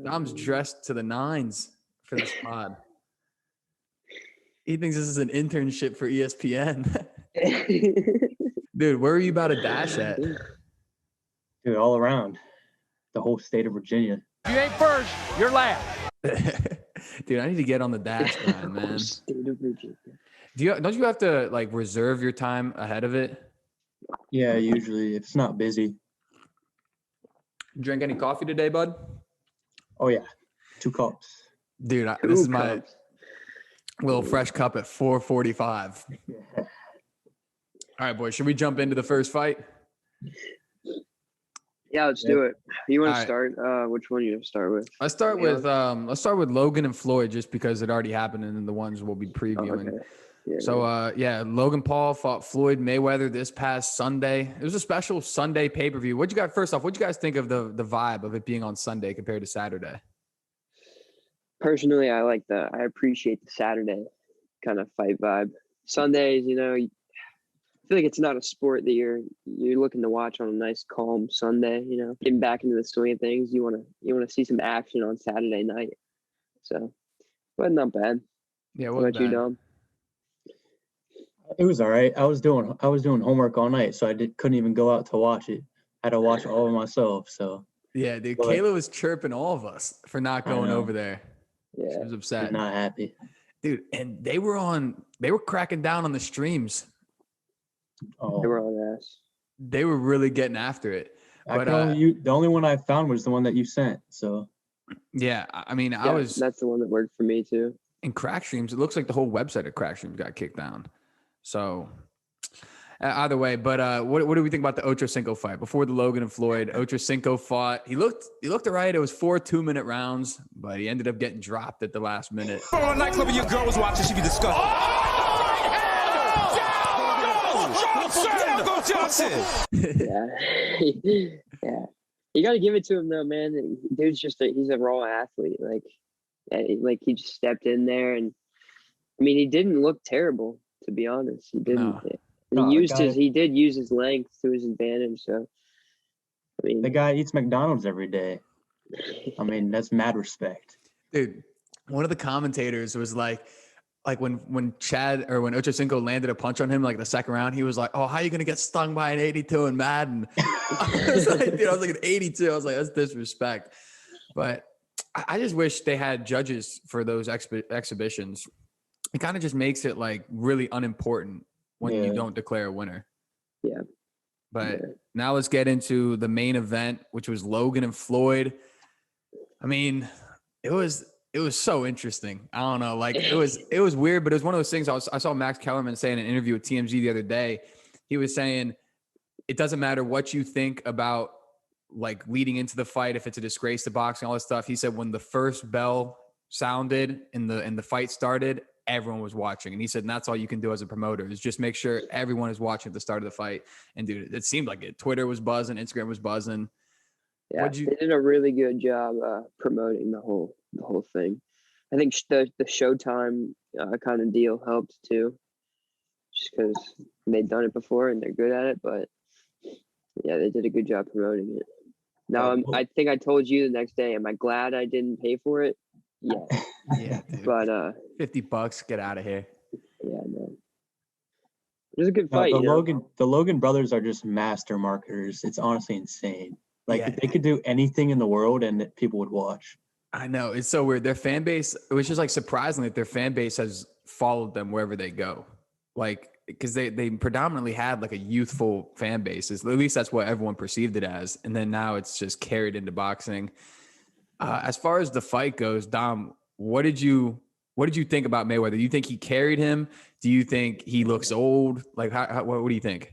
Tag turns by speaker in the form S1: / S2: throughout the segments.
S1: Dom's dressed to the nines for this pod. He thinks this is an internship for ESPN. Dude, where are you about to dash at?
S2: Dude, all around the whole state of Virginia.
S3: If you ain't first, you're last.
S1: Dude, I need to get on the dash grind, man. Don't you have to like reserve your time ahead of it?
S2: Yeah, usually if it's not busy.
S1: Drink any coffee today, bud?
S2: Oh yeah, 2 cups.
S1: Dude, this is my little fresh cup at 4:45.
S2: Yeah.
S1: All right, boys. Should we jump into the first fight?
S4: Yeah, let's do it. You want to
S1: All
S4: start? Which one you want to start with?
S1: Let's start with Logan and Floyd, just because it already happened, and then the ones we'll be previewing.
S4: Okay. Yeah,
S1: So, Logan Paul fought Floyd Mayweather this past Sunday. It was a special Sunday pay-per-view. What'd you guys think of the vibe of it being on Sunday compared to Saturday?
S4: Personally, I appreciate the Saturday kind of fight vibe. Sundays, I feel like it's not a sport that you're looking to watch on a nice, calm Sunday. Getting back into the swing of things. You want to see some action on Saturday night. So, but not bad.
S1: Yeah,
S4: what about you, Dom?
S2: It was all right. I was doing homework all night, so couldn't even go out to watch it. I had to watch it all myself. So
S1: yeah, dude, Kayla was chirping all of us for not going over there.
S4: Yeah,
S1: she was upset.
S2: She's not happy,
S1: dude. And they were cracking down on the streams.
S2: Oh,
S4: they were on ass.
S1: They were really getting after it. But
S2: the only one I found was the one that you sent. So
S1: yeah, I mean,
S4: that's the one that worked for me too.
S1: In Crack Streams, it looks like the whole website of Crack Streams got kicked down. So either way, but what do we think about the Ochocinco fight? Before the Logan and Floyd, Ochocinco fought. He looked all right. It was 4 2-minute rounds, but he ended up getting dropped at the last minute.
S3: Oh, a nightclub and your girl was watching. She'd be disgusted. Go Johnson!
S4: Yeah. You got to give it to him though, man. Dude's he's a raw athlete. Like he just stepped in there, and I mean, he didn't look terrible, to be honest. He didn't.
S2: No.
S4: He did use his length to his advantage. So, I mean,
S2: the guy eats McDonald's every day. I mean, that's mad respect.
S1: Dude, one of the commentators was like when Ochocinco landed a punch on him, like the second round, he was like, "Oh, how are you gonna get stung by an 82 in Madden?" I was like an 82. I was like, that's disrespect. But I just wish they had judges for those exhibitions. It kind of just makes it like really unimportant when you don't declare a winner.
S4: Yeah.
S1: But now let's get into the main event, which was Logan and Floyd. I mean, it was so interesting. I don't know. Like it was weird, but it was one of those things. I saw Max Kellerman say in an interview with TMZ the other day. He was saying it doesn't matter what you think about like leading into the fight, if it's a disgrace to boxing, all this stuff. He said when the first bell sounded and the fight started, everyone was watching. And he said, and that's all you can do as a promoter is just make sure everyone is watching at the start of the fight. And dude, it seemed like it. Twitter was buzzing, Instagram was buzzing.
S4: Yeah, they did a really good job promoting the whole thing. I think the Showtime kind of deal helped too, just because they'd done it before and they're good at it. But yeah, they did a good job promoting it. Now, I think I told you the next day, am I glad I didn't pay for it? Yeah.
S1: Yeah, dude.
S4: But
S1: $50, get out of here.
S4: Yeah, no. It was a good fight.
S2: The Logan brothers are just master marketers. It's honestly insane. Like they could do anything in the world and people would watch.
S1: I know. It's so weird. Their fan base, it was just like surprising that their fan base has followed them wherever they go. Like, because they predominantly had like a youthful fan base. At least that's what everyone perceived it as. And then now it's just carried into boxing. As far as the fight goes, Dom, what did you think about Mayweather? Do you think he carried him? Do you think he looks old? Like, what do you think?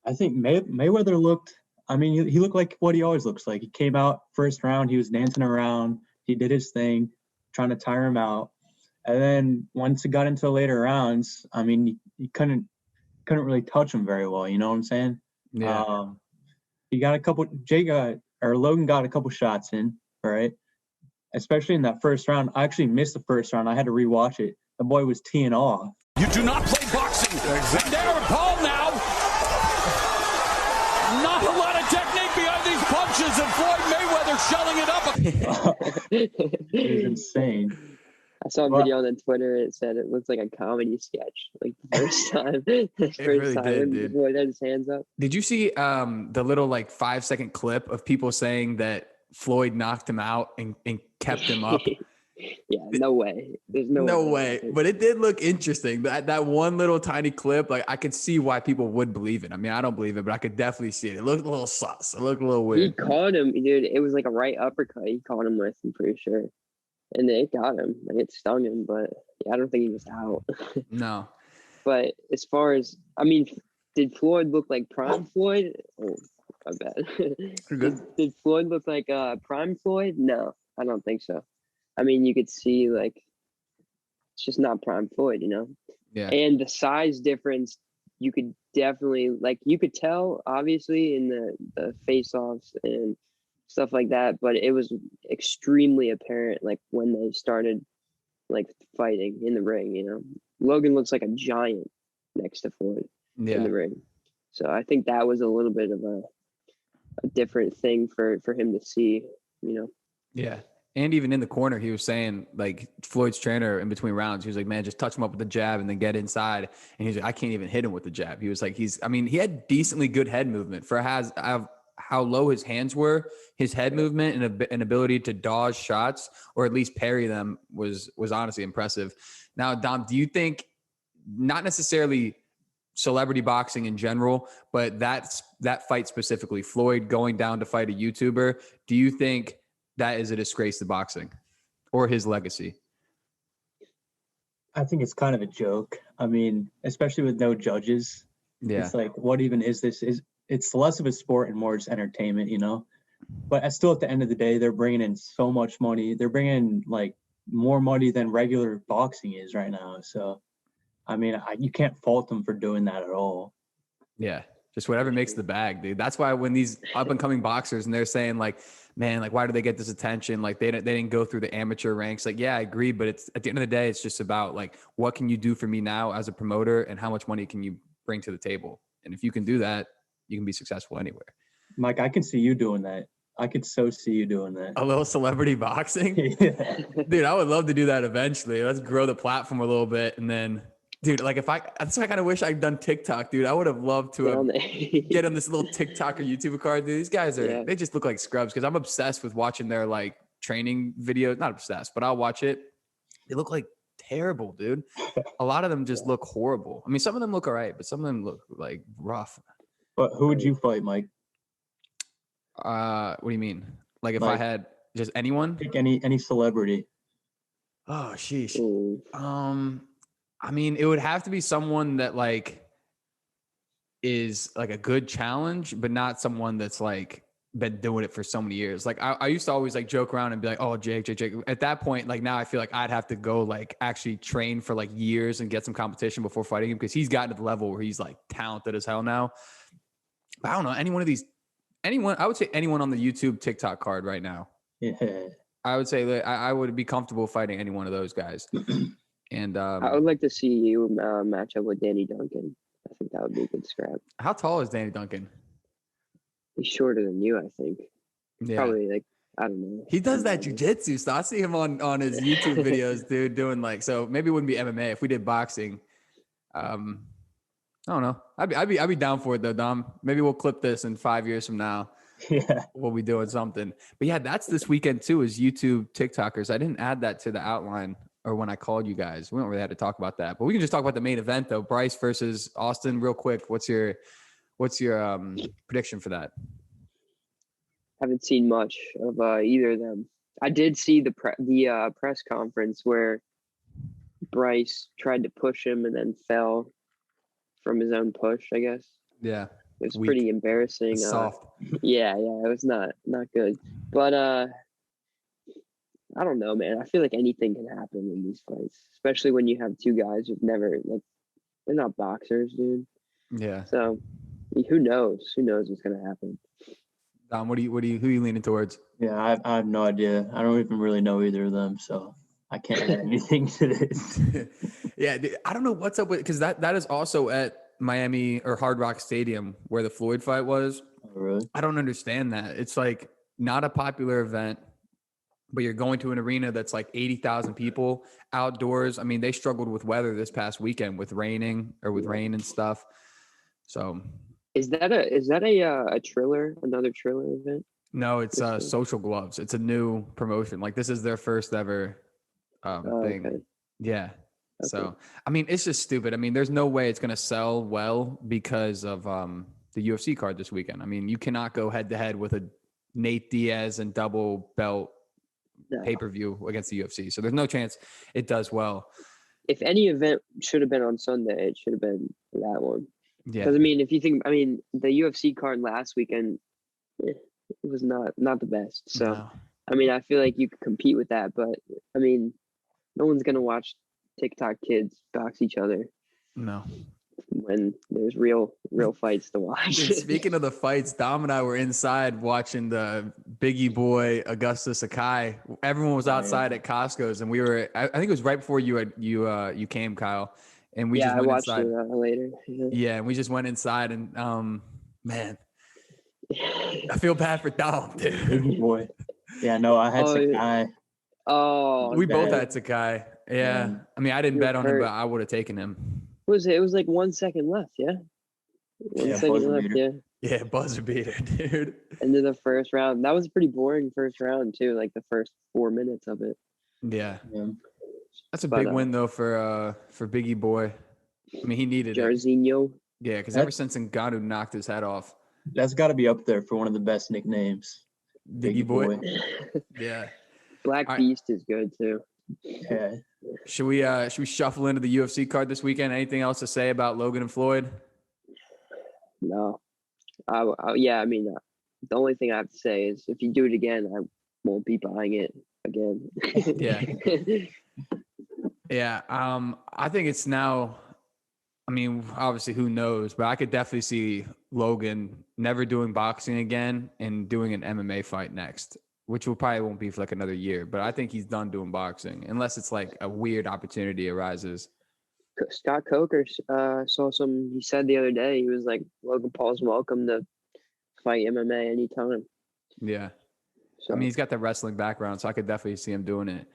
S2: I think Mayweather looked. I mean, he looked like what he always looks like. He came out first round, he was dancing around, he did his thing, trying to tire him out. And then once it got into the later rounds, I mean, he couldn't really touch him very well. You know what I'm saying?
S1: Yeah.
S2: He got a couple. Logan got a couple shots in, right? Especially in that first round. I actually missed the first round. I had to rewatch it. The boy was teeing off.
S3: You do not play boxing. And there, Paul now. Not a lot of technique behind these punches, and Floyd Mayweather they're shelling it up.
S2: It was insane.
S4: I saw a video on Twitter. It said it looks like a comedy sketch. Like the first time,
S1: really did,
S4: when
S1: dude.
S4: Floyd had his hands up.
S1: Did you see the little like 5-second clip of people saying that Floyd knocked him out and kept him up?
S4: Yeah, no way. There's
S1: No way. But it did look interesting. That one little tiny clip, like I could see why people would believe it. I mean, I don't believe it, but I could definitely see it. It looked a little sus. It looked a little weird.
S4: He caught him, dude. It was like a right uppercut. He caught him with, I'm pretty sure. And it got him. Like it stung him, but yeah, I don't think he was out.
S1: No.
S4: But as far as, I mean, did Floyd look like prime Floyd? Oh, my bad. Did Floyd look like prime Floyd? No, I don't think so. I mean, you could see like it's just not prime Floyd, you know.
S1: Yeah.
S4: And the size difference, you could definitely you could tell obviously in the face-offs and stuff like that, but it was extremely apparent like when they started like fighting in the ring, you know. Logan looks like a giant next to Floyd in the ring. So I think that was a little bit of a different thing for him to see, you know.
S1: Yeah. And even in the corner, he was saying, like, Floyd's trainer in between rounds, he was like, man, just touch him up with the jab and then get inside. And he's like, I can't even hit him with the jab. He was like, he had decently good head movement for how low his hands were. His head movement and an ability to dodge shots or at least parry them was honestly impressive. Now, Dom, do you think, not necessarily celebrity boxing in general, but that fight specifically, Floyd going down to fight a YouTuber, do you think that is a disgrace to boxing or his legacy?
S2: I think it's kind of a joke. I mean, especially with no judges.
S1: Yeah.
S2: It's like, what even is this? It's less of a sport and more just entertainment, you know? But still, at the end of the day, they're bringing in so much money. They're bringing in like more money than regular boxing is right now. So, I mean, you can't fault them for doing that at all.
S1: Yeah. Just whatever makes the bag, dude. That's why when these up and coming boxers and they're saying like, man, like, why do they get this attention? Like they didn't go through the amateur ranks. Like, yeah, I agree. But it's at the end of the day, it's just about like, what can you do for me now as a promoter and how much money can you bring to the table? And if you can do that, you can be successful anywhere.
S2: Mike, I can see you doing that. I could so see you doing that.
S1: A little celebrity boxing?
S2: Yeah.
S1: Dude, I would love to do that eventually. Let's grow the platform a little bit. And then, dude, like that's why I kind of wish I'd done TikTok, dude. I would have loved to get on this little TikTok or YouTuber card, dude. These guys they just look like scrubs because I'm obsessed with watching their like training videos. Not obsessed, but I'll watch it. They look like terrible, dude. A lot of them just look horrible. I mean, some of them look all right, but some of them look like rough.
S2: But who would you fight, Mike?
S1: What do you mean? Like if I had just anyone?
S2: Pick any celebrity.
S1: Oh, sheesh. I mean, it would have to be someone that like is like a good challenge, but not someone that's like been doing it for so many years. Like I used to always like joke around and be like, oh, Jake. At that point, like now I feel like I'd have to go like actually train for like years and get some competition before fighting him because he's gotten to the level where he's like talented as hell now. But I don't know, I would say anyone on the YouTube TikTok card right now.
S2: Yeah.
S1: I would say that I would be comfortable fighting any one of those guys. And
S4: I would like to see you match up with Danny Duncan. I think that would be a good scrap.
S1: How tall is Danny Duncan?
S4: He's shorter than you, I think.
S1: Yeah.
S4: Probably like, I don't know.
S1: He does that jujitsu. So I see him on his YouTube videos, dude, doing like, so maybe it wouldn't be MMA if we did boxing. I don't know. I'd be down for it though, Dom. Maybe we'll clip this in 5 years from now.
S2: Yeah.
S1: We'll be doing something. But yeah, that's this weekend too, is YouTube TikTokers. I didn't add that to the outline or when I called you guys. We don't really have to talk about that, but we can just talk about the main event though. Bryce versus Austin real quick. What's your prediction for that?
S4: Haven't seen much of either of them. I did see the press conference where Bryce tried to push him and then fell from his own push, I guess.
S1: Yeah.
S4: It was pretty embarrassing.
S1: Soft.
S4: Yeah, it was not good. But I don't know, man. I feel like anything can happen in these fights, especially when you have two guys who've never they're not boxers, dude.
S1: Yeah.
S4: So who knows? Who knows what's gonna happen?
S1: Dom, who are you leaning towards?
S2: Yeah, I have no idea. I don't even really know either of them, so I can't add anything to this.
S1: Yeah, dude, I don't know what's up with because that is also at Miami or Hard Rock Stadium where the Floyd fight was.
S2: Oh, really?
S1: I don't understand that. It's like not a popular event, but you're going to an arena that's like 80,000 people outdoors. I mean, they struggled with weather this past weekend with rain and stuff. So
S4: Is that a Triller, another Triller event?
S1: no, it's Social Gloves. It's a new promotion. Like this is their first ever thing.
S4: Okay.
S1: Yeah.
S4: Okay.
S1: So, I mean, it's just stupid. I mean, there's no way it's going to sell well because of the UFC card this weekend. I mean, you cannot go head to head with a Nate Diaz and double belt pay-per-view against the UFC. So there's no chance it does well.
S4: If any event should have been on Sunday, it should have been that one.
S1: Yeah.
S4: Because, I mean, if you think, I mean, the UFC card last weekend, it was not the best. So,
S1: No.
S4: I mean, I feel like you could compete with that. But, I mean, no one's going to watch TikTok kids box each other.
S1: No.
S4: When there's real fights to watch.
S1: Speaking of the fights, Dom and I were inside watching the Biggie Boy Augustus Akai. Everyone was outside at Costco's, and we were. I think it was right before you came, Kyle, and we just went
S4: watched
S1: inside.
S4: it later.
S1: Yeah, and we just went inside, and man, I feel bad for Dom, dude.
S2: Biggie boy. Yeah, no, I had Sakai.
S4: Oh,
S1: we both had Sakai. Yeah, I mean, I didn't bet on him, but I would have taken him.
S4: It was like 1 second left, yeah? 1 second left, yeah.
S1: Yeah, buzzer beater, dude.
S4: And then the first round. That was a pretty boring first round, too, like the first 4 minutes of it.
S1: Yeah. That's a big win, though, for Biggie Boy. I mean, he needed
S4: Jairzinho.
S1: it. Yeah, because ever since Ngannou knocked his head off.
S2: That's got to be up there for one of the best nicknames.
S1: Biggie Boy. Yeah.
S4: Black Beast is good, too.
S2: Yeah.
S1: Should we shuffle into the UFC card this weekend? Anything else to say about Logan and Floyd?
S4: No. I mean, the only thing I have to say is if you do it again, I won't be buying it again.
S1: Yeah. Yeah. I think it's now, I mean, obviously who knows, but I could definitely see Logan never doing boxing again and doing an MMA fight next, which probably won't be for like another year, but I think he's done doing boxing unless it's like a weird opportunity arises.
S4: Scott Coker he said the other day, he was like, Logan Paul's welcome to fight MMA anytime.
S1: Yeah.
S4: So,
S1: I mean, he's got the wrestling background, so I could definitely see him doing it.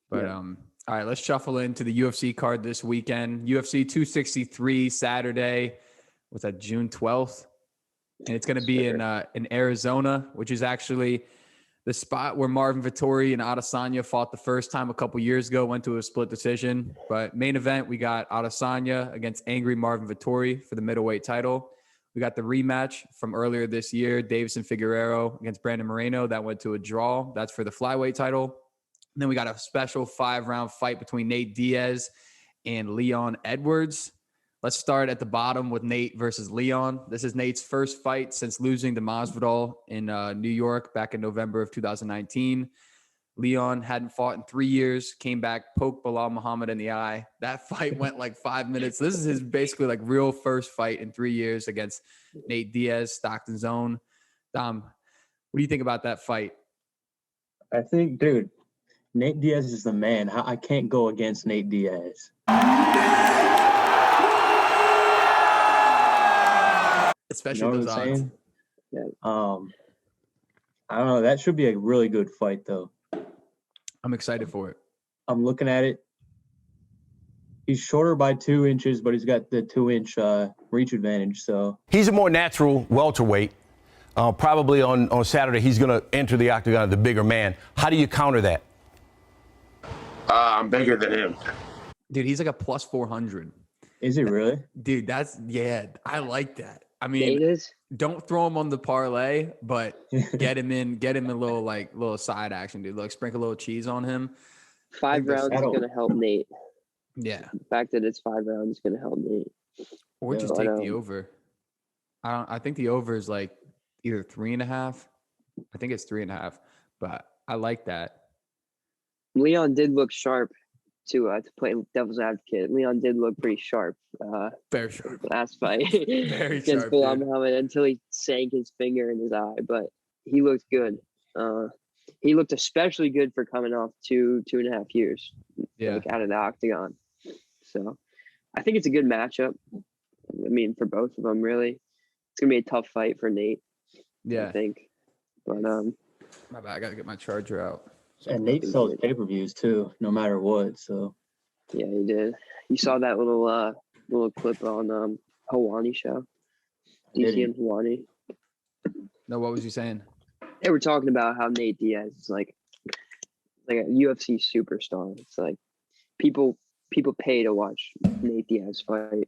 S1: But, all right, let's shuffle into the UFC card this weekend. UFC 263 Saturday. What's that, June 12th? And it's going to be in Arizona, which is actually the spot where Marvin Vettori and Adesanya fought the first time a couple years ago, went to a split decision. But main event, we got Adesanya against angry Marvin Vettori for the middleweight title. We got the rematch from earlier this year, Davison Figueiredo against Brandon Moreno. That went to a draw. That's for the flyweight title. And then we got a special 5-round fight between Nate Diaz and Leon Edwards. Let's start at the bottom with Nate versus Leon. This is Nate's first fight since losing to Masvidal in New York back in November of 2019. Leon hadn't fought in 3 years, came back, poked Bilal Muhammad in the eye. That fight went like 5 minutes. This is his basically like real first fight in 3 years against Nate Diaz, Stockton's own. Dom, what do you think about that fight?
S2: I think, dude, Nate Diaz is the man. I can't go against Nate Diaz.
S1: Especially those odds.
S2: Yeah. I don't know. That should be a really good fight, though.
S1: I'm excited for it.
S2: I'm looking at it. He's shorter by 2 inches, but he's got the 2-inch reach advantage. So
S5: he's a more natural welterweight. Probably on Saturday, he's going to enter the octagon, the bigger man. How do you counter that?
S6: I'm bigger than him.
S1: Dude, he's like a plus 400.
S2: Is he really?
S1: Dude, I like that. I mean, don't throw him on the parlay, but get him in a little side action, dude. Like sprinkle a little cheese on him.
S4: 5 rounds is going to help Nate.
S1: Yeah.
S4: The fact that it's 5 rounds is going to help Nate.
S1: Or just take the over. I think the over is like either 3.5. I think it's 3.5, but I like that.
S4: Leon did look sharp to play devil's advocate. Leon did look pretty sharp.
S1: Very sharp.
S4: Last fight
S1: Very
S4: against
S1: sharp,
S4: Bilal Muhammad until he sank his finger in his eye, but he looked good. He looked especially good for coming off 2.5 years, like out of the octagon. So I think it's a good matchup. I mean, for both of them, really, it's gonna be a tough fight for Nate.
S1: Yeah,
S4: I think, but
S1: My bad. I got to get my charger out.
S2: And Nate sells pay-per-views too, no matter what. So
S4: Yeah, he did. You saw that little clip on Hawani show. DC and Hawani.
S1: No, what was you saying?
S4: They were talking about how Nate Diaz is like a UFC superstar. It's like people pay to watch Nate Diaz fight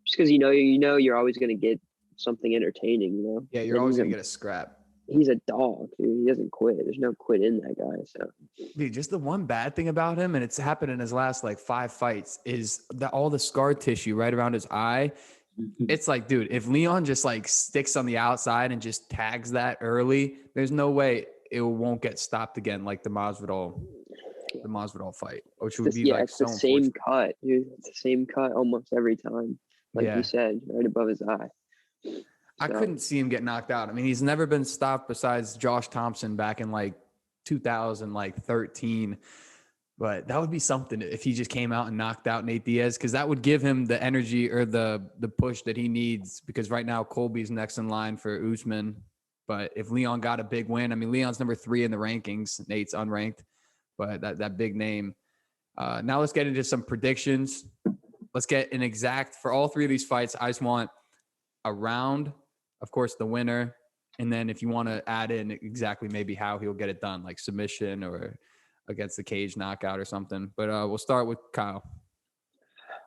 S4: just because you know you're always going to get something entertaining. You know.
S1: Yeah, you're always going to get a scrap.
S4: He's a dog, dude. He doesn't quit. There's no quit in that guy. So,
S1: dude, just the one bad thing about him, and it's happened in his last like 5 fights, is that all the scar tissue right around his eye. It's like, dude, if Leon just like sticks on the outside and just tags that early, there's no way it won't get stopped again, like the Masvidal fight, which would be like
S4: it's
S1: so
S4: the same cut, dude. It's the same cut almost every time, like you said, right above his eye.
S1: I couldn't see him get knocked out. I mean, he's never been stopped besides Josh Thompson back in like 2013. But that would be something if he just came out and knocked out Nate Diaz, because that would give him the energy or the push that he needs. Because right now Colby's next in line for Usman. But if Leon got a big win, I mean, Leon's number 3 in the rankings. Nate's unranked, but that big name. Now let's get into some predictions. Let's get an exact for all 3 of these fights. I just want a round. Of course, the winner. And then if you want to add in exactly maybe how he'll get it done, like submission or against the cage knockout or something. But we'll start with Kyle.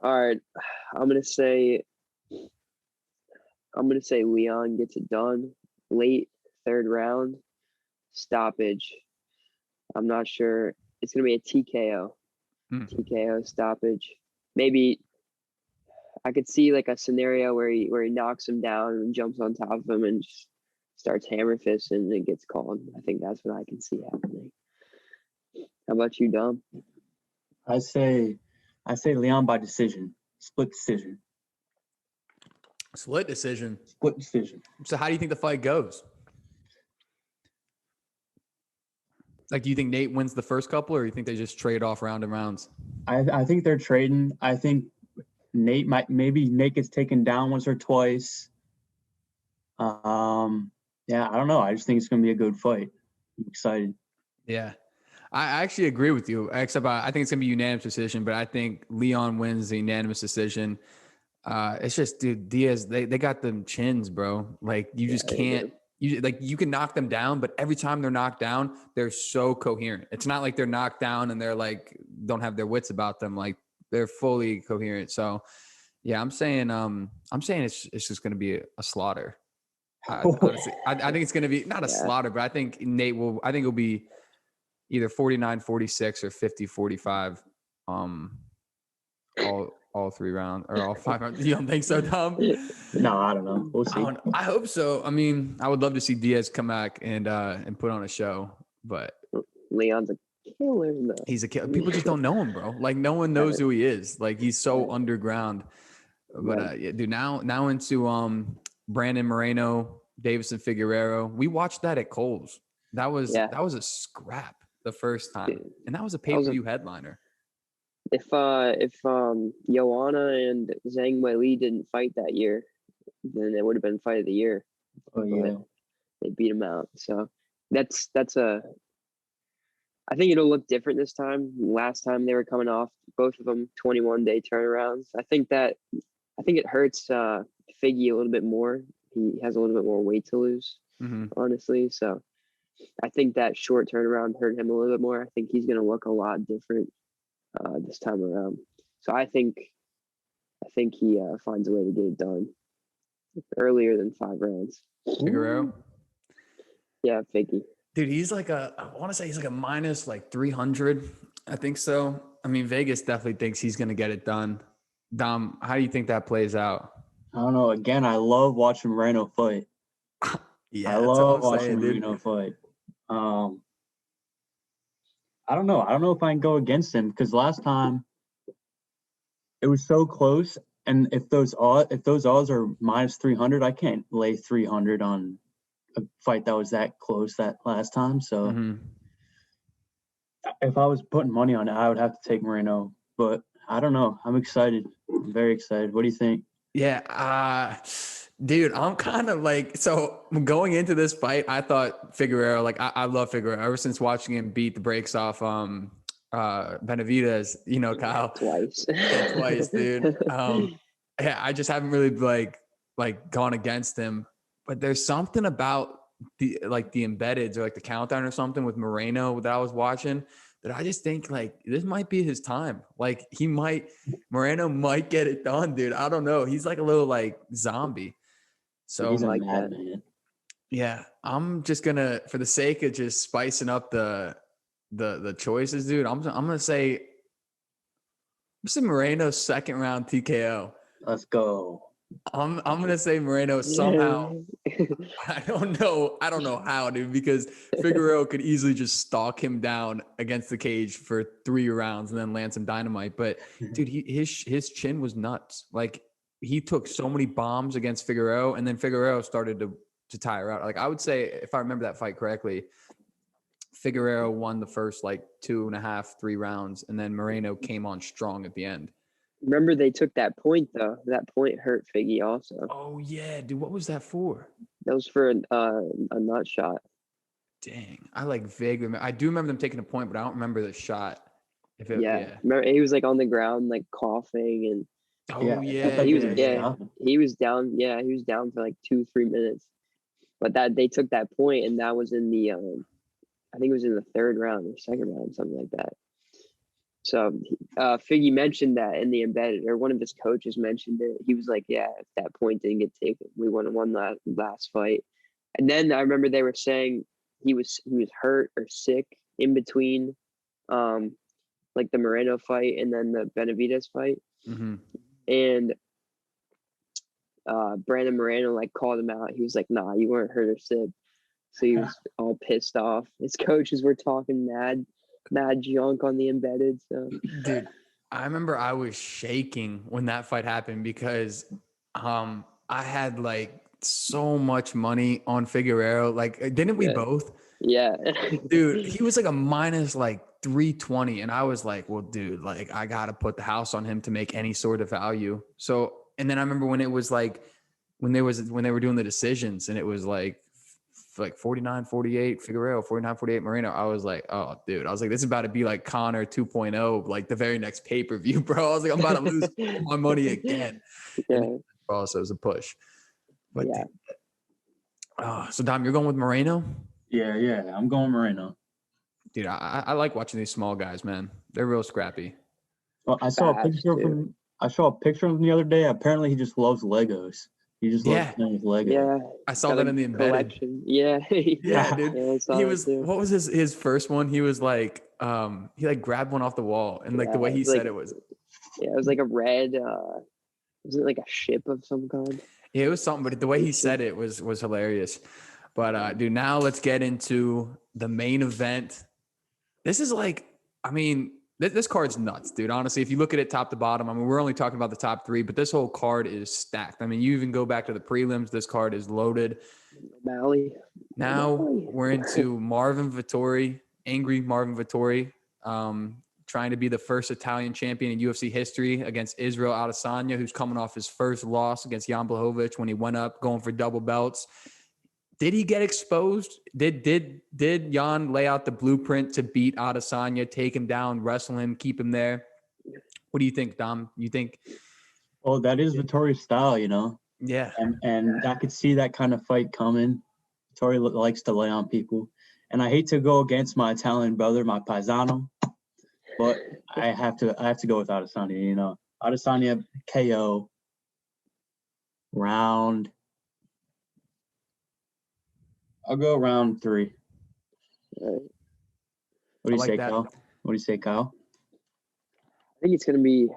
S4: All right. I'm going to say Leon gets it done. Late 3rd round. Stoppage. I'm not sure. It's going to be a TKO. TKO stoppage. Maybe I could see like a scenario where he knocks him down and jumps on top of him and just starts hammer fist and it gets called. I think that's what I can see happening. How about you, Dom?
S2: I say Leon by decision. Split decision.
S1: Split decision.
S2: Split decision.
S1: So how do you think the fight goes? Like, do you think Nate wins the first couple, or you think they just trade off round and rounds?
S2: I think they're trading. I think Nate gets taken down once or twice. Yeah, I don't know. I just think it's going to be a good fight. I'm excited.
S1: Yeah. I actually agree with you, except I think it's going to be a unanimous decision, but I think Leon wins the unanimous decision. It's just, dude, Diaz, they got them chins, bro. Like, you just can't. You can knock them down, but every time they're knocked down, they're so coherent. It's not like they're knocked down and they're like don't have their wits about them. Like, they're fully coherent. So, yeah, I'm saying it's just going to be a slaughter. Honestly, I think it's going to be not a slaughter, but I think Nate will. I think it'll be either 49-46 or 50-45. All 3 rounds or all 5 rounds. You don't think so, Tom?
S2: No, I don't know. We'll see.
S1: I hope so. I mean, I would love to see Diaz come back and put on a show, but
S4: Leon's a killer. Though.
S1: He's a killer. People just don't know him, bro. Like, no one knows who he is. Like, he's so underground. But yeah, dude. Now into Brandon Moreno, Davison Figueiredo. We watched that at Cole's. That was a scrap the first time, and that was a pay-per-view headliner.
S4: If Joanna and Zhang Weili didn't fight that year, then it would have been fight of the year.
S2: Oh yeah,
S4: but they beat him out. So that's I think it'll look different this time. Last time they were coming off both of them 21-day turnarounds. I think it hurts Figgy a little bit more. He has a little bit more weight to lose, honestly. So I think that short turnaround hurt him a little bit more. I think he's going to look a lot different this time around. So I think he finds a way to get it done earlier than 5 rounds.
S1: Figueiredo?
S4: Yeah, Figgy.
S1: Dude, he's like I want to say he's like a minus like 300. I think so. I mean, Vegas definitely thinks he's going to get it done. Dom, how do you think that plays out?
S2: I don't know. Again, I love watching Moreno fight.
S1: Yeah,
S2: I love watching Rubino fight. I don't know. I don't know if I can go against him because last time it was so close. And if those odds are minus 300, I can't lay 300 on a fight that was that close that last time. So if I was putting money on it, I would have to take Moreno. But I don't know. I'm excited. I'm very excited. What do you think?
S1: Yeah. Dude, I'm kind of like, so going into this fight, I thought Figueiredo, like I love Figueiredo ever since watching him beat the brakes off Benavidez, Kyle.
S4: Twice.
S1: Yeah, twice, dude. Yeah, I just haven't really like gone against him. But there's something about the embeddeds or like the countdown or something with Moreno that I was watching that I just think like this might be his time. Like Moreno might get it done, dude. I don't know. He's like a little like zombie. So
S2: He's
S4: like
S2: a
S4: that.
S2: madman.
S1: yeah, I'm just gonna, for the sake of just spicing up the choices, dude. I'm gonna say Moreno's second round TKO.
S2: Let's go.
S1: I'm gonna say Moreno somehow. I don't know how, dude, because Figueiredo could easily just stalk him down against the cage for 3 rounds and then land some dynamite. But dude, his chin was nuts. Like he took so many bombs against Figueiredo, and then Figueiredo started to tire out. Like I would say, if I remember that fight correctly, Figueiredo won the first like 2.5, 3 rounds, and then Moreno came on strong at the end.
S4: Remember they took that point though. That point hurt Figgy also.
S1: Oh yeah, dude. What was that for?
S4: That was for a nut shot.
S1: Dang, I like vaguely remember. I do remember them taking a point, but I don't remember the shot.
S4: Yeah. Remember he was like on the ground, like coughing and.
S1: Oh yeah,
S4: he was down. Yeah, he was down for like 2-3 minutes. But that they took that point, and that was in the I think it was in the 3rd round or 2nd round, something like that. So Figgy mentioned that in the embedded, or one of his coaches mentioned it. He was like, yeah, if that point didn't get taken, we would have won that last fight. And then I remember they were saying he was hurt or sick in between like the Moreno fight and then the Benavidez fight.
S1: Mm-hmm.
S4: And Brandon Moreno like called him out. He was like, nah, you weren't hurt or sick. So he was all pissed off. His coaches were talking mad junk on the embedded. So
S1: dude, I remember I was shaking when that fight happened because I had like so much money on Figueiredo. Like, didn't we both?
S4: Yeah.
S1: Dude, he was like a minus like 320. And I was like, well, dude, like I gotta put the house on him to make any sort of value. So, and then I remember when it was like when they were doing the decisions and it was like 49-48 Figueiredo, 49-48 Moreno. I was like, oh, dude. I was like, this is about to be like Connor 2.0, like the very next pay-per-view, bro. I was like, I'm about to lose my money again.
S4: Yeah.
S1: Also, it was a push. But
S4: yeah.
S1: Dude, so Dom, you're going with Moreno?
S2: Yeah. I'm going Moreno.
S1: Dude, I like watching these small guys, man. They're real scrappy.
S2: Well, I saw a picture of him the other day. Apparently, he just loves Legos. He just loves playing with Legos.
S4: Yeah.
S1: I saw that in the embedded.
S4: Collection. Yeah.
S1: Yeah, dude.
S4: Yeah,
S1: he was. What was his first one? He was like, he like grabbed one off the wall, and like the way he said it was.
S4: Yeah, it was like a red. Was it like a ship of some kind?
S1: Yeah, it was something, but the way he said it was hilarious. But dude, now let's get into the main event. This is like, I mean, this card's nuts, dude. Honestly, if you look at it top to bottom, I mean, we're only talking about the top 3, but this whole card is stacked. I mean, you even go back to the prelims, this card is loaded. Now we're into Marvin Vettori, angry Marvin Vettori, trying to be the first Italian champion in UFC history against Israel Adesanya, who's coming off his first loss against Jan Blachowicz when he went up going for double belts. Did he get exposed? Did Jan lay out the blueprint to beat Adesanya, take him down, wrestle him, keep him there? What do you think, Dom? You think?
S2: Well, that is Vettori's style, you know?
S1: Yeah.
S2: And I could see that kind of fight coming. Vettori likes to lay on people. And I hate to go against my Italian brother, my paisano, but I have to go with Adesanya, you know. Adesanya KO round. I'll go round 3.
S4: Right.
S2: What do you say, Kyle? What do you say, Kyle?
S4: I think it's going to be,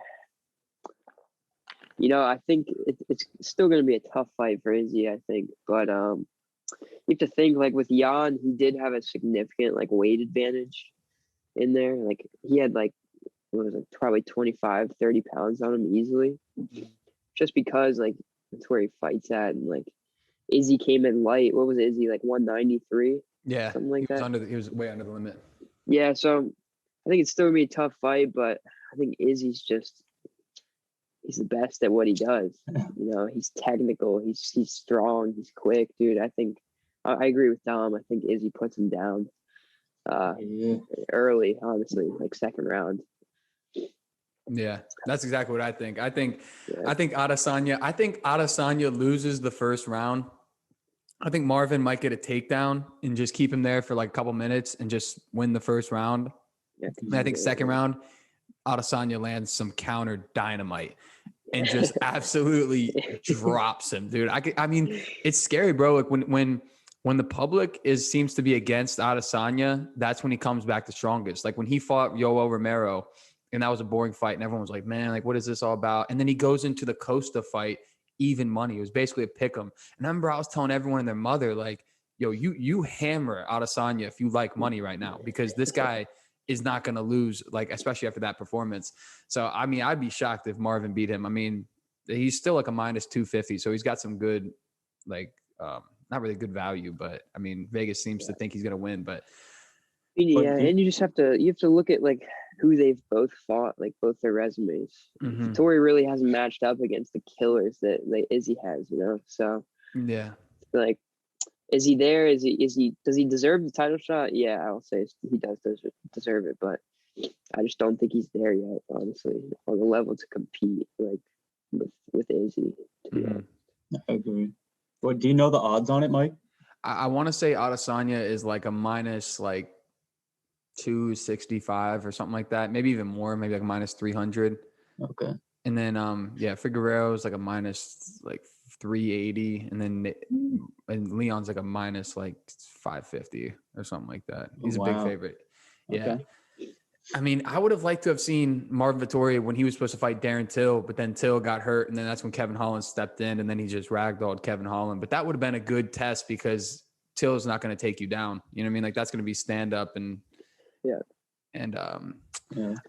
S4: I think it's still going to be a tough fight for Izzy, I think. But you have to think, like, with Jan, he did have a significant, like, weight advantage in there. Like, he had, like, what was it, probably 25, 30 pounds on him easily. Just because, like, that's where he fights at. And, like, Izzy came in light. What was Izzy, like 193?
S1: Yeah,
S4: something like that.
S1: He was way under the limit.
S4: Yeah, so I think it's still gonna be a tough fight, but I think Izzy's he's the best at what he does. He's technical. He's strong. He's quick, dude. I think I agree with Dom. I think Izzy puts him down early, honestly, like second round.
S1: Yeah, that's exactly what I think. I think Adesanya loses the first round. I think Marvin might get a takedown and just keep him there for like a couple minutes and just win the first round.
S4: Yeah,
S1: and I think second round, Adesanya lands some counter dynamite and just absolutely drops him, dude. I mean, it's scary, bro. Like when the public seems to be against Adesanya, that's when he comes back the strongest. Like when he fought Yoel Romero, and that was a boring fight, and everyone was like, man, like, what is this all about? And then he goes into the Costa fight, even money. It was basically a pick 'em. And I remember I was telling everyone and their mother, like, yo, you hammer Adesanya if you like money right now, because this guy is not going to lose, like, especially after that performance. So, I mean, I'd be shocked if Marvin beat him. I mean, he's still like a minus 250. So he's got some good, like, not really good value, but I mean, Vegas seems to think he's going to win, but
S4: and you have to look at like who they've both fought, like both their resumes.
S1: Mhm.
S4: Vettori really hasn't matched up against the killers that Izzy has, So
S1: yeah.
S4: like, is he there? Does he deserve the title shot? Yeah, I'll say he does deserve it, but I just don't think he's there yet, honestly, on the level to compete like with Izzy. To be honest.
S2: I agree. What do you know the odds on it, Mike?
S1: I want to say Adesanya is like a minus like 265 or something like that. Maybe even more, maybe like minus 300.
S2: Okay.
S1: And then, Figueiredo is like a minus like 380. And Leon's like a minus like 550 or something like that. He's a big favorite. Yeah.
S2: Okay.
S1: I mean, I would have liked to have seen Marvin Vettori when he was supposed to fight Darren Till, but then Till got hurt. And then that's when Kevin Holland stepped in, and then he just ragdolled Kevin Holland. But that would have been a good test because Till's not going to take you down. You know what I mean? Like, that's going to be stand up and,
S4: yeah.
S1: And I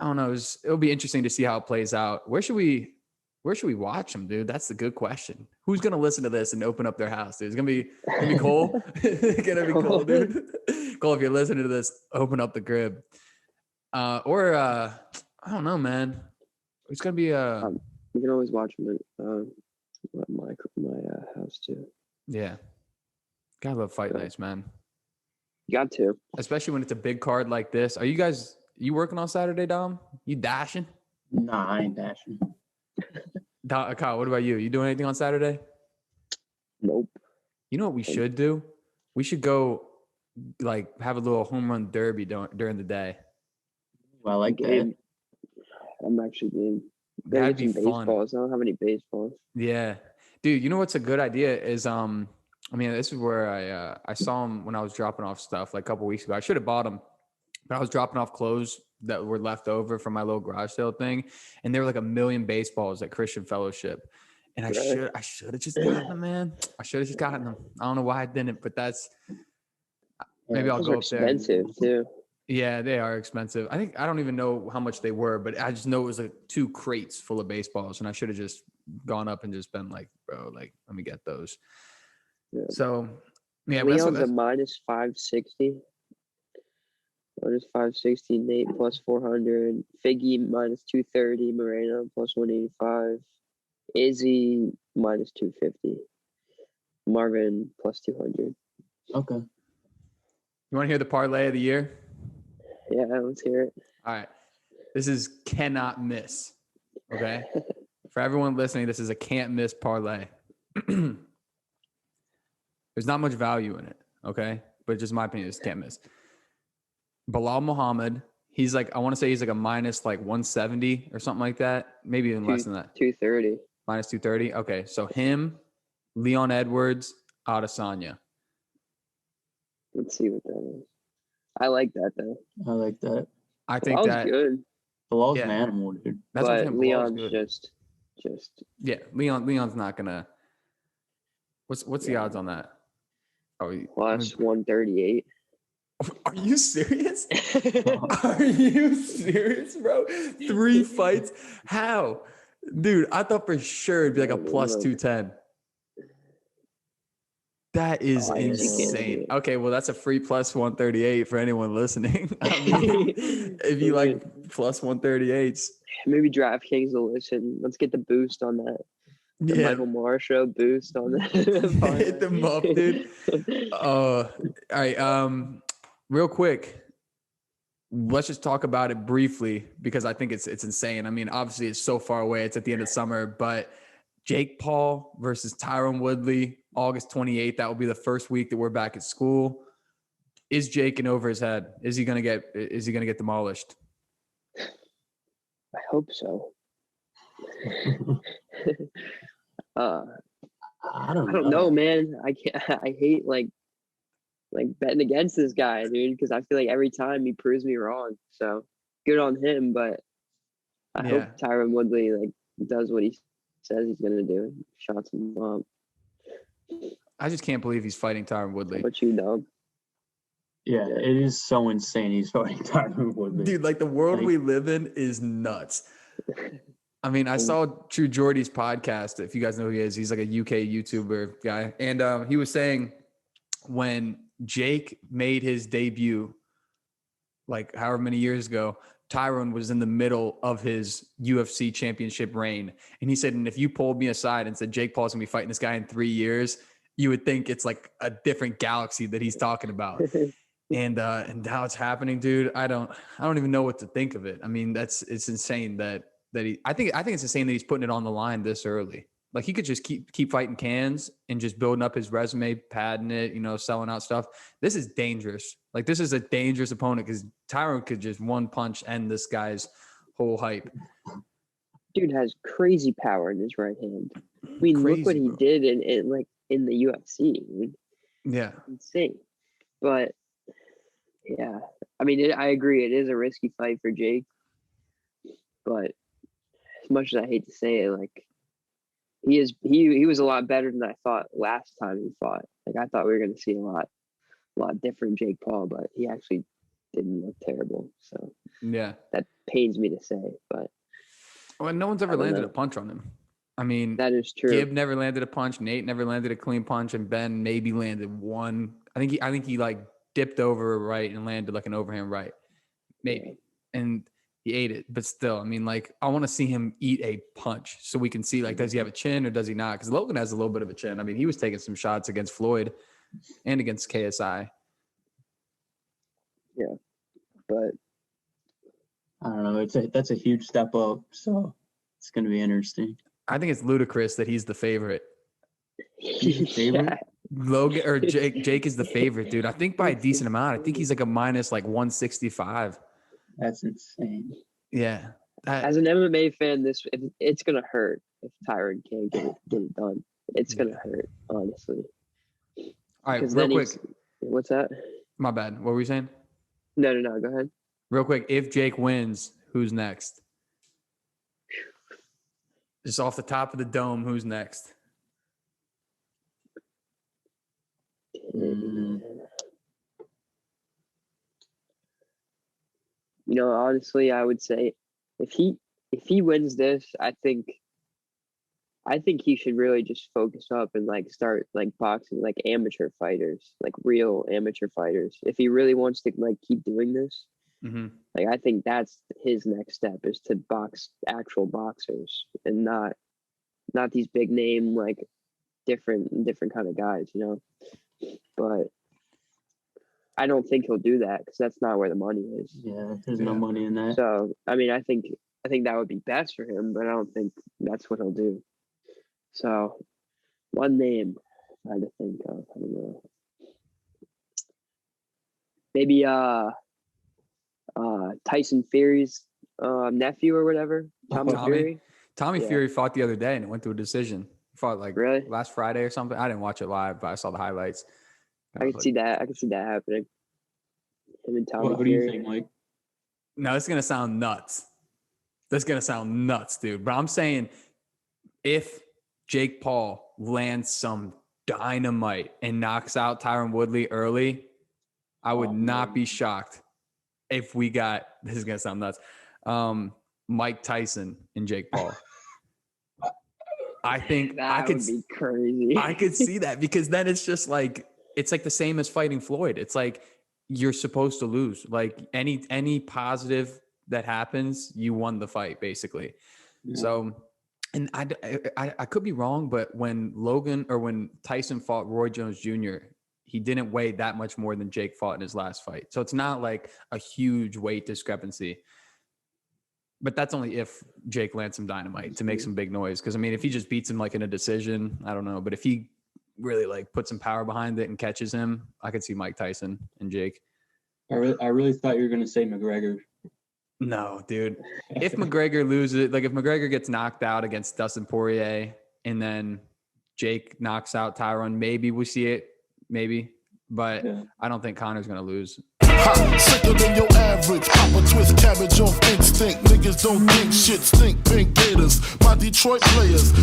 S1: don't know. It'll be interesting to see how it plays out. Where should we watch them, dude? That's the good question. Who's gonna listen to this and open up their house, dude? It's gonna be Cole. It's gonna be Cole, dude. Cole, if you're listening to this, open up the crib. I don't know, man. It's gonna be
S4: we can always watch them at my house too.
S1: Yeah, gotta love fight nights, man.
S4: You got to,
S1: especially when it's a big card like this. Are you working on Saturday, Dom? You dashing?
S2: Nah, I ain't dashing.
S1: Kyle, what about you? You doing anything on Saturday?
S4: Nope.
S1: You know what we should do? We should go like have a little home run derby during the day.
S2: Well, I like that.
S4: I'm actually game.
S1: That'd be fun.
S4: Baseballs. I don't have any baseballs.
S1: Yeah, dude. You know what's a good idea is I mean, this is where I saw him when I was dropping off stuff like a couple weeks ago. I should have bought them, but I was dropping off clothes that were left over from my little garage sale thing, and there were like 1 million baseballs at Christian Fellowship, and I should have just gotten them, man. I should have just gotten them. I don't know why I didn't, but maybe I'll go up there.
S4: Expensive too.
S1: Yeah, they are expensive. I don't even know how much they were, but I just know it was like 2 crates full of baseballs, and I should have just gone up and just been like, bro, like let me get those.
S4: Yeah.
S1: So, yeah,
S4: Leon's a minus 560. Minus 560, Nate plus 400. Figgy minus 230. Moreno plus 185. Izzy minus 250. Marvin plus 200.
S2: Okay.
S1: You want to hear the parlay of the year?
S4: Yeah, let's hear it.
S1: All right. This is cannot miss. Okay. For everyone listening, this is a can't miss parlay. There's not much value in it, okay? But just my opinion, it's can't miss. Bilal Muhammad, he's like, I want to say he's like a minus like 170 or something like that. Maybe even less than that.
S4: 230.
S1: Minus 230. Okay, so him, Leon Edwards, Adesanya.
S4: Let's see what that is. I like that though.
S2: I like that.
S1: I think
S4: Bilal's good.
S2: Bilal's an animal, dude.
S1: That's
S4: but
S1: what
S4: Leon's just
S1: yeah. Leon's not gonna. What's the odds on that? Oh,
S4: plus 138.
S1: Are you serious? Are you serious, bro? 3 fights? How? Dude, I thought for sure it'd be like a plus 210. That is insane. Okay, well, that's a free plus 138 for anyone listening. I mean, if you like plus 138s.
S4: Maybe DraftKings will listen. Let's get the boost on that. The Michael Moore show boost on that.
S1: Hit them up, dude. All right. Real quick, let's just talk about it briefly because I think it's insane. I mean, obviously it's so far away. It's at the end of summer, but Jake Paul versus Tyron Woodley, August 28th. That will be the first week that we're back at school. Is Jake in over his head? Is he gonna get demolished?
S4: I hope so.
S2: I don't
S4: know, man. I can't. I hate like betting against this guy, dude, because I feel like every time he proves me wrong. So good on him, but I hope Tyron Woodley does what he says he's gonna do. Shots him up.
S1: I just can't believe he's fighting Tyron Woodley.
S4: What you know?
S2: Yeah, it is so insane. He's fighting Tyron Woodley.
S1: Dude, the world we live in is nuts. I mean, I saw True Jordy's podcast. If you guys know who he is, he's like a UK YouTuber guy. And he was saying when Jake made his debut, however many years ago, Tyron was in the middle of his UFC championship reign. And he said, and if you pulled me aside and said, Jake Paul's going to be fighting this guy in 3 years, you would think it's like a different galaxy that he's talking about. And now it's happening, dude. I don't even know what to think of it. I mean, it's insane that he, I think it's insane that he's putting it on the line this early. Like he could just keep fighting cans and just building up his resume, padding it, selling out stuff. This is dangerous. This is a dangerous opponent because Tyron could just one punch end this guy's whole hype.
S4: Dude has crazy power in his right hand. I mean, look what he did in the UFC.
S1: Yeah,
S4: insane. But yeah, I mean, I agree. It is a risky fight for Jake. But as much as I hate to say it, he was a lot better than I thought last time he fought. I thought we were going to see a lot different Jake Paul, but he actually didn't look terrible. So
S1: yeah,
S4: that pains me to say, but
S1: no one's ever landed a punch on him. I mean,
S4: that is true.
S1: Gib never landed a punch. Nate never landed a clean punch, and Ben maybe landed one. I think he dipped over right and landed an overhand right, maybe, and he ate it. But still, I mean, I want to see him eat a punch so we can see does he have a chin or does he not? Because Logan has a little bit of a chin. I mean, he was taking some shots against Floyd and against KSI.
S4: Yeah, but
S2: I don't know. That's a huge step up. So it's going to be interesting.
S1: I think it's ludicrous that he's the favorite.
S2: He's the favorite?
S4: Yeah.
S1: Logan or Jake is the favorite, dude. I think by a decent amount. I think he's a minus 165.
S2: That's insane.
S1: Yeah.
S4: As an MMA fan, it's gonna hurt if Tyron can't get it done. It's gonna hurt, honestly.
S1: All right, real quick.
S4: What's that?
S1: My bad. What were you saying?
S4: No. Go ahead.
S1: Real quick. If Jake wins, who's next? Just off the top of the dome, who's next?
S4: Honestly, I would say if he wins this, I think he should really just focus up and start boxing amateur fighters, real amateur fighters. If he really wants to keep doing this, I think that's his next step is to box actual boxers and not these big name different kind of guys, But I don't think he'll do that because that's not where the money is.
S2: Yeah, there's no money in that.
S4: So I mean, I think that would be best for him, but I don't think that's what he'll do. So one name I had to think of. I don't know. Maybe Tyson Fury's nephew or whatever.
S1: Tommy Fury fought the other day and it went to a decision. He fought
S4: really?
S1: last Friday or something. I didn't watch it live, but I saw the highlights.
S4: I can see that. I can see that happening. Him and Tommy
S2: What do you think, Mike?
S1: No, it's gonna sound nuts. That's gonna sound nuts, dude. But I'm saying if Jake Paul lands some dynamite and knocks out Tyron Woodley early, I would not be shocked if we got, this is gonna sound nuts, Mike Tyson and Jake Paul. I think
S4: that would be crazy.
S1: I could see that because then it's just it's the same as fighting Floyd. It's you're supposed to lose. Any positive that happens, you won the fight basically.
S2: Yeah.
S1: So, and I could be wrong, but when Tyson fought Roy Jones Jr., he didn't weigh that much more than Jake fought in his last fight. So it's not like a huge weight discrepancy. But that's only if Jake lands some dynamite to make some big noise. Because, I mean, if he just beats him like in a decision, I don't know. But if he really like puts some power behind it and catches him, I could see Mike Tyson and Jake.
S2: I really thought you were going to say McGregor.
S1: No, dude. If McGregor loses, like if McGregor gets knocked out against Dustin Poirier and then Jake knocks out Tyron, maybe we see it. Maybe. But I don't think Conor's going to lose.
S7: Sicker than your average. Papa twist cabbage off instinct. Niggas don't think shit stink. Pink gators. My Detroit players.